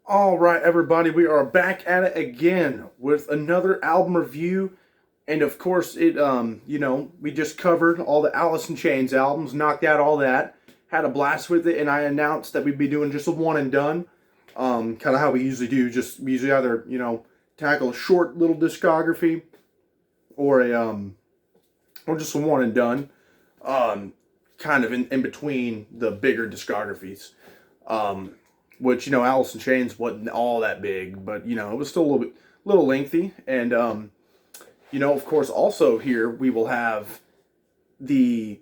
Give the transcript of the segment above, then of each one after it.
All right, everybody, we are back at it again with another album review, and of course, we just covered all the Alice in Chains albums, knocked out all that, had a blast with it, and I announced that we'd be doing just a one and done, kind of how we usually do. Just we usually either tackle a short little discography or or just a one and done, kind of in between the bigger discographies. Which Alice in Chains wasn't all that big, but it was still a little lengthy. And of course, also here we will have the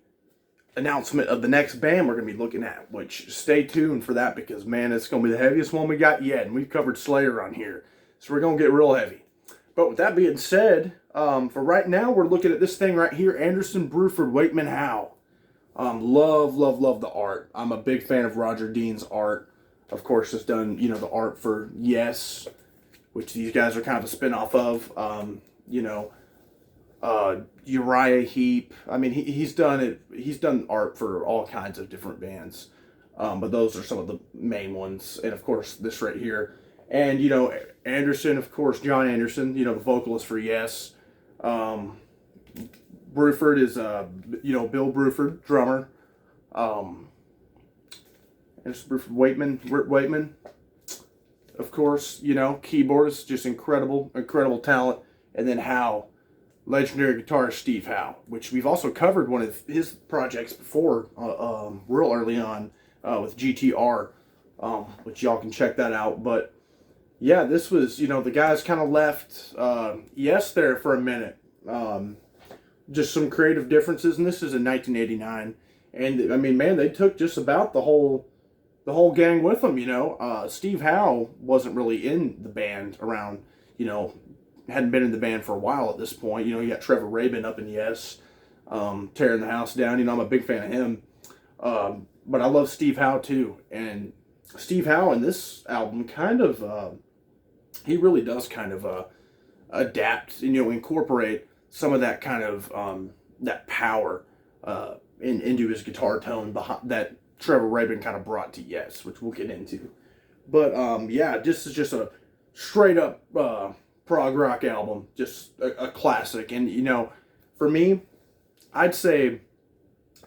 announcement of the next band we're going to be looking at. Which stay tuned for that because man, it's going to be the heaviest one we got yet, and we've covered Slayer on here, so we're going to get real heavy. But with that being said, for right now, we're looking at this thing right here, Anderson Bruford Wakeman Howe. Love the art. I'm a big fan of Roger Dean's art. Of course, has done, the art for Yes, which these guys are kind of a spin-off of. Uriah Heep. I mean, he's done it. He's done art for all kinds of different bands. But those are some of the main ones. And, of course, this right here. And, Anderson, of course, John Anderson, the vocalist for Yes. Bruford is, Bill Bruford, drummer. Bruford Wakeman, of course, keyboardist, just incredible talent. And then Howe, legendary guitarist Steve Howe, which we've also covered one of his projects before, real early on, with GTR, which y'all can check that out. But yeah, this was, the guys kind of left, Yes there for a minute. Just some creative differences, and this is in 1989. And I mean, man, they took just about the whole gang with them, Steve Howe wasn't really in the band around, hadn't been in the band for a while at this point. You got Trevor Rabin up in Yes, tearing the house down. I'm a big fan of him. But I love Steve Howe too. And Steve Howe in this album kind of, he really does kind of adapt, incorporate some of that kind of, that power into his guitar tone behind that Trevor Rabin kind of brought to Yes, which we'll get into. But yeah, this is just a straight up prog rock album, just a classic. And for me, I'd say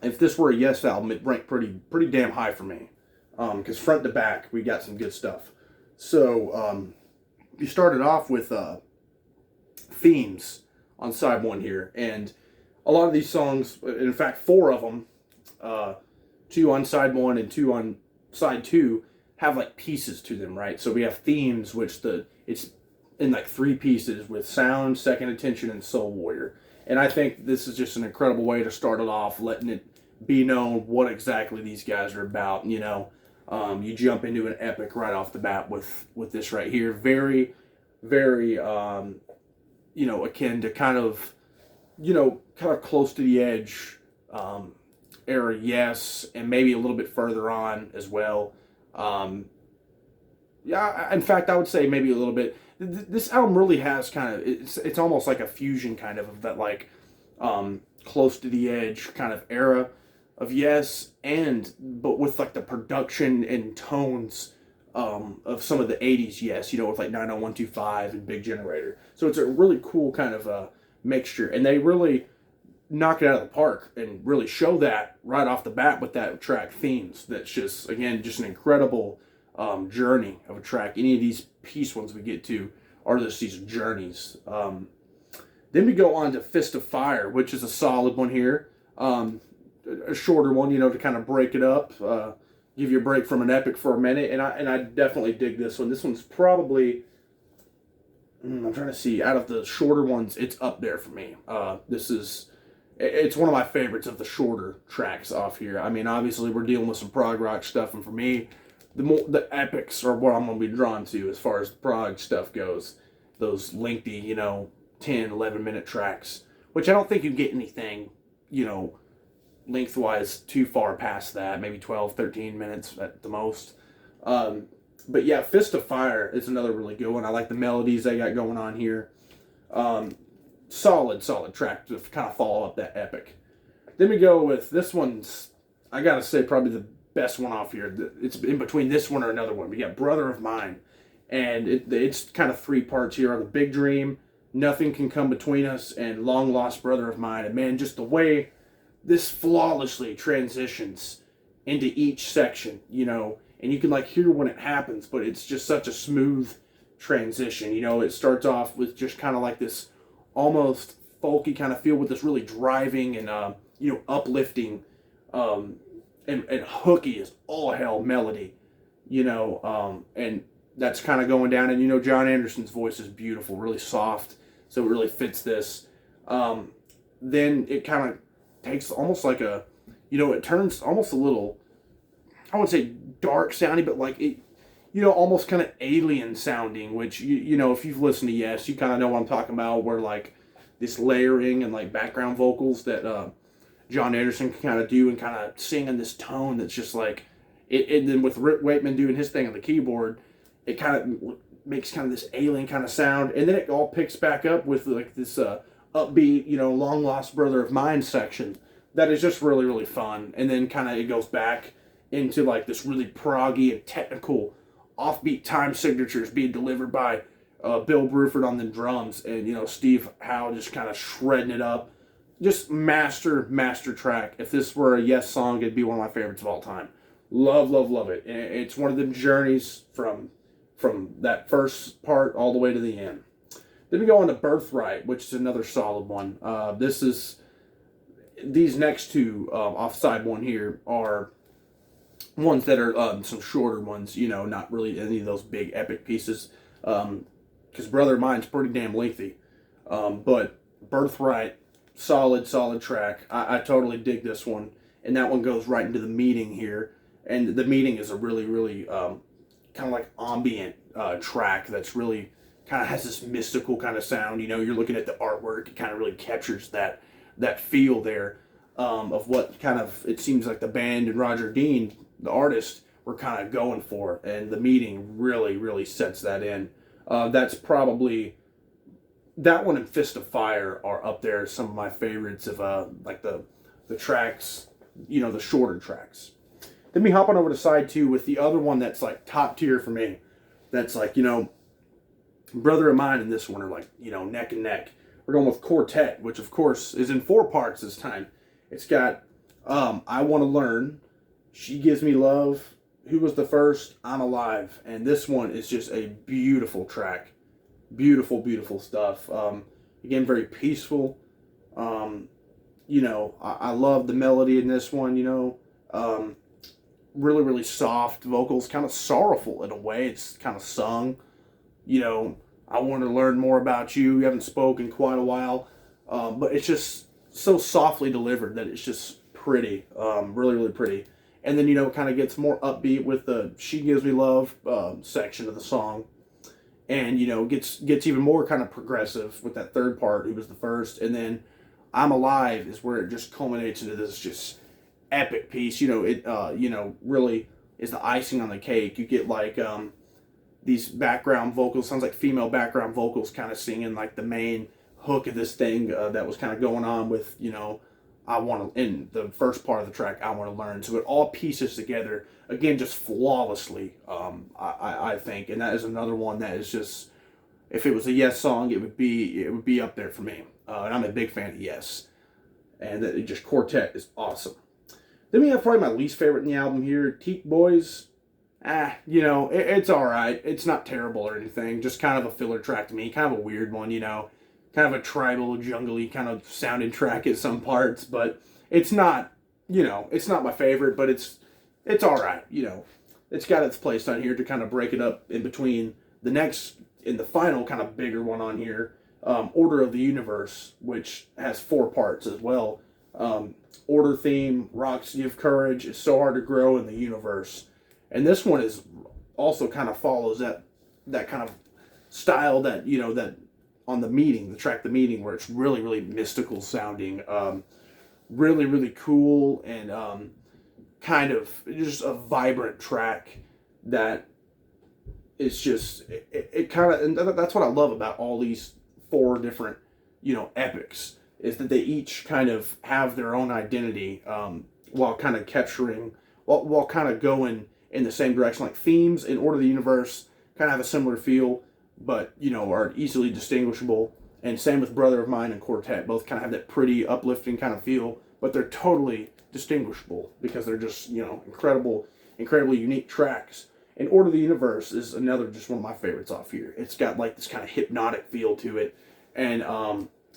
if this were a Yes album, it ranked pretty damn high for me, because front to back we got some good stuff. So we started off with themes on side one here, and a lot of these songs, in fact, four of them. Two on side one and two on side two have like pieces to them, right? So we have themes, which it's in like three pieces with Sound, Second Attention, and Soul Warrior. And I think this is just an incredible way to start it off, letting it be known what exactly these guys are about. You jump into an epic right off the bat with this right here. Very, very, akin to kind of close to the edge, era Yes, and maybe a little bit further on as well. Yeah, in fact, I would say maybe a little bit. This album really has kind of, it's almost like a fusion kind of that like close to the edge kind of era of Yes, but with like the production and tones of some of the 80s Yes, with like 90125 and Big Generator. So it's a really cool kind of mixture, and they really knock it out of the park and really show that right off the bat with that track Themes. That's just, again, just an incredible journey of a track. Any of these piece ones we get to are just these journeys. Then we go on to Fist of Fire, which is a solid one here. A shorter one, to kind of break it up, give you a break from an epic for a minute. And I definitely dig this one. This one's probably, I'm trying to see, out of the shorter ones, it's up there for me. It's one of my favorites of the shorter tracks off here. I mean, obviously we're dealing with some prog rock stuff, and for me, the epics are what I'm going to be drawn to as far as the prog stuff goes. Those lengthy, 10, 11-minute tracks, which I don't think you get anything, lengthwise too far past that, maybe 12, 13 minutes at the most. But yeah, Fist of Fire is another really good one. I like the melodies they got going on here. Solid track to kind of follow up that epic. Then we go with this one's, I gotta say, probably the best one off here. It's in between this one or another one. We got Brother of Mine. And it's kind of three parts here: are the big dream, nothing can come between us, and long lost brother of mine. And man, just the way this flawlessly transitions into each section, and you can like hear when it happens, but it's just such a smooth transition. It starts off with just kind of like this almost folky kind of feel with this really driving and uplifting and hooky as all hell melody, and that's kind of going down. And John Anderson's voice is beautiful, really soft, so it really fits this. Then it kind of takes almost like it turns almost a little, I wouldn't say dark sounding, but like it, almost kind of alien sounding, which, if you've listened to Yes, you kind of know what I'm talking about, where like this layering and like background vocals that John Anderson can kind of do and kind of sing in this tone that's just like, and then with Rick Wakeman doing his thing on the keyboard, it kind of makes kind of this alien kind of sound, and then it all picks back up with like this upbeat, long lost brother of mine section that is just really, really fun. And then kind of it goes back into like this really proggy and technical offbeat time signatures being delivered by Bill Bruford on the drums, and Steve Howe just kind of shredding it up. Just master track. If this were a Yes song, it'd be one of my favorites of all time. Love it. And it's one of them journeys from that first part all the way to the end. Then we go on to Birthright, which is another solid one. These next two off side one here are ones that are some shorter ones, not really any of those big epic pieces, because Brother of Mine's pretty damn lengthy. But Birthright, solid track. I totally dig this one, and that one goes right into the meeting here. And the meeting is a really, really kind of like ambient track that's really kind of has this mystical kind of sound. You're looking at the artwork, it kind of really captures that feel there of what kind of it seems like the band and Roger Dean, the artist, were kind of going for, and the meeting really, really sets that in. That's probably, that one and Fist of Fire are up there as some of my favorites of like the tracks, the shorter tracks. Then we hop on over to side two with the other one that's like top tier for me. That's like, Brother of Mine and this one are like, neck and neck. We're going with Quartet, which of course is in 4 parts this time. It's got I Want to Learn, She Gives Me Love, Who Was the First, I'm Alive. And this one is just a beautiful track. Beautiful stuff. Again, very peaceful. I love the melody in this one, really, really soft vocals, kind of sorrowful in a way. It's kind of sung, I want to learn more about you. You haven't spoken quite a while. But it's just so softly delivered that it's just pretty, really, really pretty. And then, it kind of gets more upbeat with the She Gives Me Love section of the song. And, gets even more kind of progressive with that third part, Who Was the First. And then I'm Alive is where it just culminates into this just epic piece. It really is the icing on the cake. You get like these background vocals, sounds like female background vocals kind of singing like the main hook of this thing that was kind of going on with, I want to, in the first part of the track, I Want to Learn. So it all pieces together, again, just flawlessly, I think. And that is another one that is just, if it was a Yes song, it would be up there for me. And I'm a big fan of Yes. And that just Quartet is awesome. Then we have probably my least favorite in the album here, Teak Boys. It's alright. It's not terrible or anything. Just kind of a filler track to me. Kind of a weird one, kind of a tribal, jungly kind of sounding track at some parts, but it's not, it's not my favorite, but it's alright, It's got its place on here to kind of break it up in between the next, and the final kind of bigger one on here, Order of the Universe, which has 4 parts as well. Order theme, Rocks Give Courage, It's So Hard to Grow in the Universe. And this one is also kind of follows that kind of style that, that on the meeting, the track The Meeting, where it's really, really mystical sounding, really, really cool, and kind of just a vibrant track that is just, it kind of, and that's what I love about all these 4 different, epics, is that they each kind of have their own identity, while kind of capturing, while kind of going in the same direction. Like themes in Order of the Universe kind of have a similar feel, but, you know, are easily distinguishable. And same with Brother of Mine and Quartet. Both kind of have that pretty, uplifting kind of feel, but they're totally distinguishable because they're just, you know, incredibly unique tracks. And Order of the Universe is another, just one of my favorites off here. It's got like this kind of hypnotic feel to it. And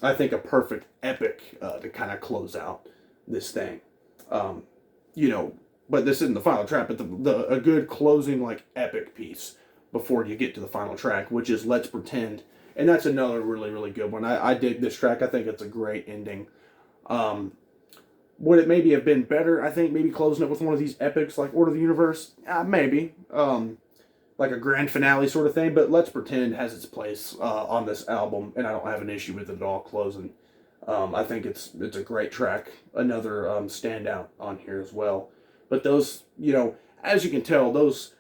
I think a perfect epic to kind of close out this thing. You know, but this isn't the final track, but a good closing, like, epic piece before you get to the final track, which is Let's Pretend. And that's another really, really good one. I dig this track. I think it's a great ending. Would it maybe have been better, I think, maybe closing it with one of these epics like Order of the Universe? Maybe. Like a grand finale sort of thing. But Let's Pretend has its place on this album, and I don't have an issue with it at all closing. I think it's a great track. Another standout on here as well. But those, you know, as you can tell, those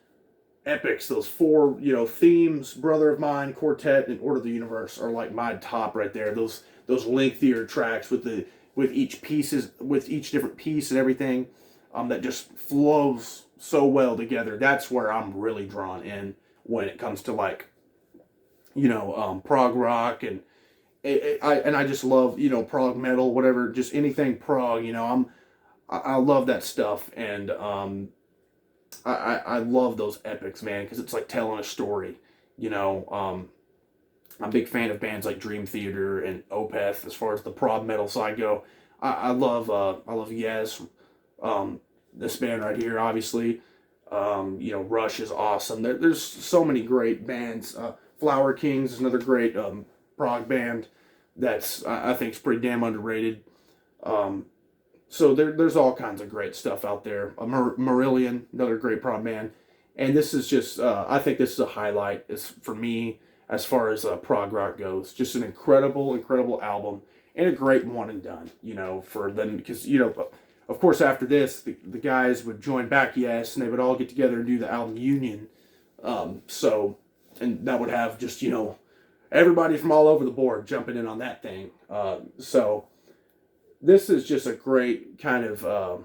epics, those four, you know, themes, Brother of Mine, Quartet, and Order of the Universe are like my top right there. Those lengthier tracks with each different piece and everything, that just flows so well together. That's where I'm really drawn in when it comes to, like, you know, prog rock, and I just love, you know, prog metal, whatever, just anything prog. You know, I love that stuff, and I love those epics, man, because it's like telling a story. You know, I'm a big fan of bands like Dream Theater and Opeth as far as the prog metal side go. I love Yes, this band right here, obviously. You know, Rush is awesome. There's so many great bands. Flower Kings is another great prog band that's, I think, is pretty damn underrated. So there's all kinds of great stuff out there. Marillion, another great prog band. And this is just, I think this is a highlight for me as far as prog rock goes. Just an incredible album, and a great one and done, you know, for them. Because, you know, of course, after this, the guys would join back Yes, and they would all get together and do the album Union. And that would have just, you know, everybody from all over the board jumping in on that thing. So this is just a great kind of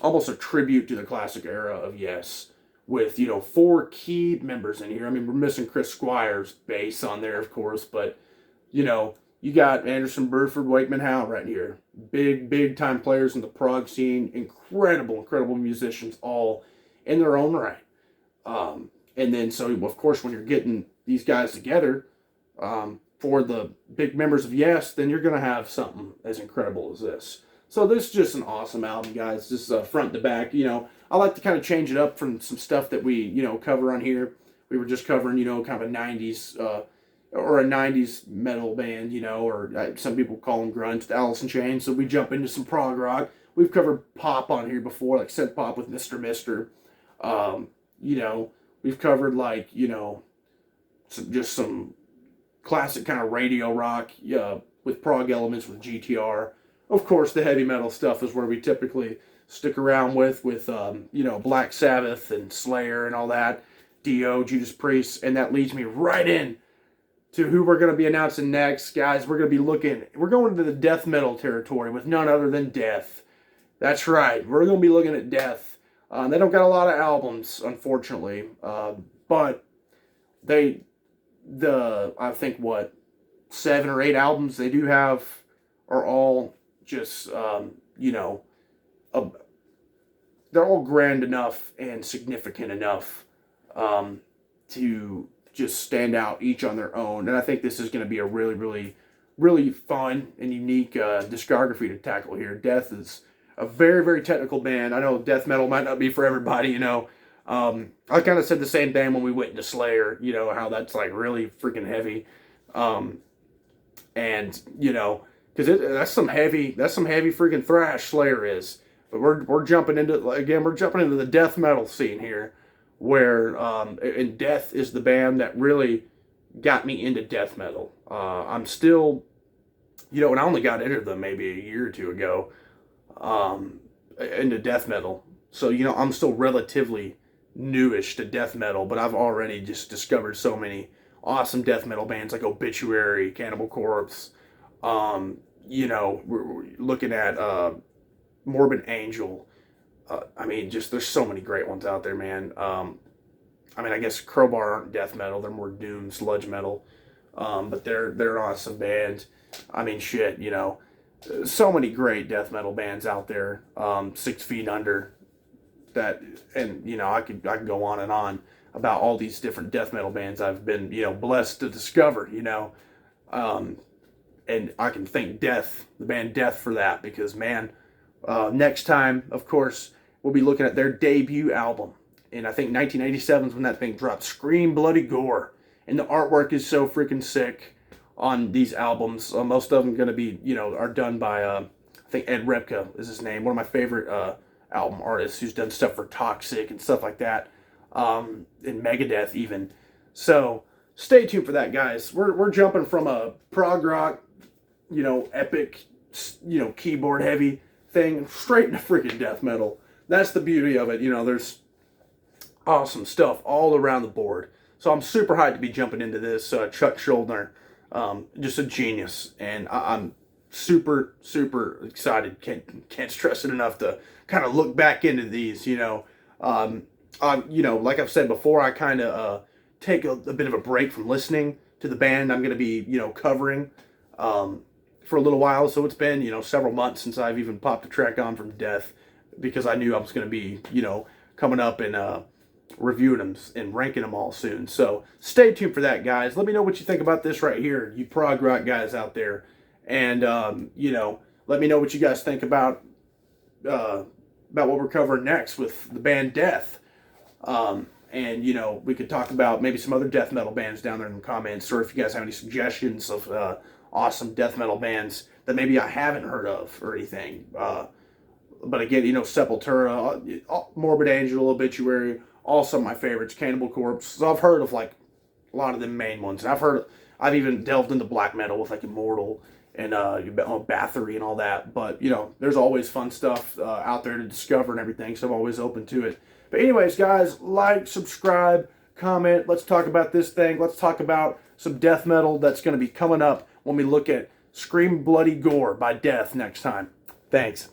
almost a tribute to the classic era of Yes, with, you know, 4 key members in here. I mean, we're missing Chris Squire's bass on there, of course, but, you know, you got Anderson, Bruford, Wakeman Howe right here. Big time players in the prog scene. Incredible musicians, all in their own right. And then, so, of course, when you're getting these guys together for the big members of Yes, then you're going to have something as incredible as this. So this is just an awesome album, guys. This is front to back. You know, I like to kind of change it up from some stuff that we, you know, cover on here. We were just covering, you know, kind of a 90s or a 90s metal band, you know, or some people call them grunge, with Alice in Chains. So we jump into some prog rock. We've covered pop on here before, like synth pop with Mr. Mister. You know, we've covered, like, you know, some classic kind of radio rock with prog elements with GTR. Of course, the heavy metal stuff is where we typically stick around with you know, Black Sabbath and Slayer and all that, Dio, Judas Priest, and that leads me right in to who we're going to be announcing next, guys. We're going into the death metal territory with none other than Death. That's right, we're going to be looking at Death. They don't got a lot of albums, unfortunately, but I think, 7 or 8 albums they do have are all just, you know, they're all grand enough and significant enough to just stand out each on their own. And I think this is going to be a really fun and unique discography to tackle here. Death is a very technical band. I know death metal might not be for everybody, you know. I kind of said the same thing when we went into Slayer, you know, how that's like really freaking heavy. And, you know, because that's some heavy freaking thrash Slayer is. But we're jumping into the death metal scene here, where and Death is the band that really got me into death metal. I'm still, you know, and I only got into them maybe a year or two ago, into death metal. So, you know, I'm still relatively newish to death metal, but I've already just discovered so many awesome death metal bands like Obituary, Cannibal Corpse. You know, we're looking at Morbid Angel. I mean, just there's so many great ones out there, man. I mean, I guess Crowbar aren't death metal; they're more doom sludge metal. But they're an awesome band. I mean, shit, you know, so many great death metal bands out there. 6 Feet Under, that, and you know, I could go on and on about all these different death metal bands I've been, you know, blessed to discover. You know, and I can thank Death, the band Death, for that, because man, next time, of course, we'll be looking at their debut album. And I think 1987 is when that thing dropped. Scream Bloody Gore. And the artwork is so freaking sick on these albums. Most of them going to be, you know, are done by, I think Ed Repka is his name. One of my favorite album artists who's done stuff for Toxic and stuff like that. And Megadeth even. So stay tuned for that, guys. We're jumping from a prog rock, you know, epic, you know, keyboard heavy thing straight into freaking death metal. That's the beauty of it. You know, there's awesome stuff all around the board. So I'm super hyped to be jumping into this. Chuck Schuldiner, just a genius, and I'm super excited. Can't stress it enough to kind of look back into these. You know, you know, like I've said before, I kind of take a bit of a break from listening to the band I'm going to be, you know, covering for a little while. So it's been, you know, several months since I've even popped a track on from Death, because I knew I was going to be, you know, coming up and reviewing them and ranking them all soon. So stay tuned for that, guys. Let me know what you think about this right here, you prog rock guys out there. And, you know, let me know what you guys think about what we're covering next with the band Death. And, you know, we could talk about maybe some other death metal bands down there in the comments, or if you guys have any suggestions of awesome death metal bands that maybe I haven't heard of or anything. But again, you know, Sepultura, Morbid Angel, Obituary, all some of my favorites, Cannibal Corpse. So I've heard of like a lot of the main ones. And I've even delved into black metal with like Immortal and Bathory and all that. But, you know, there's always fun stuff out there to discover and everything, so I'm always open to it. But anyways, guys, like, subscribe, comment. Let's talk about this thing. Let's talk about some death metal that's going to be coming up when we look at Scream Bloody Gore by Death next time. Thanks.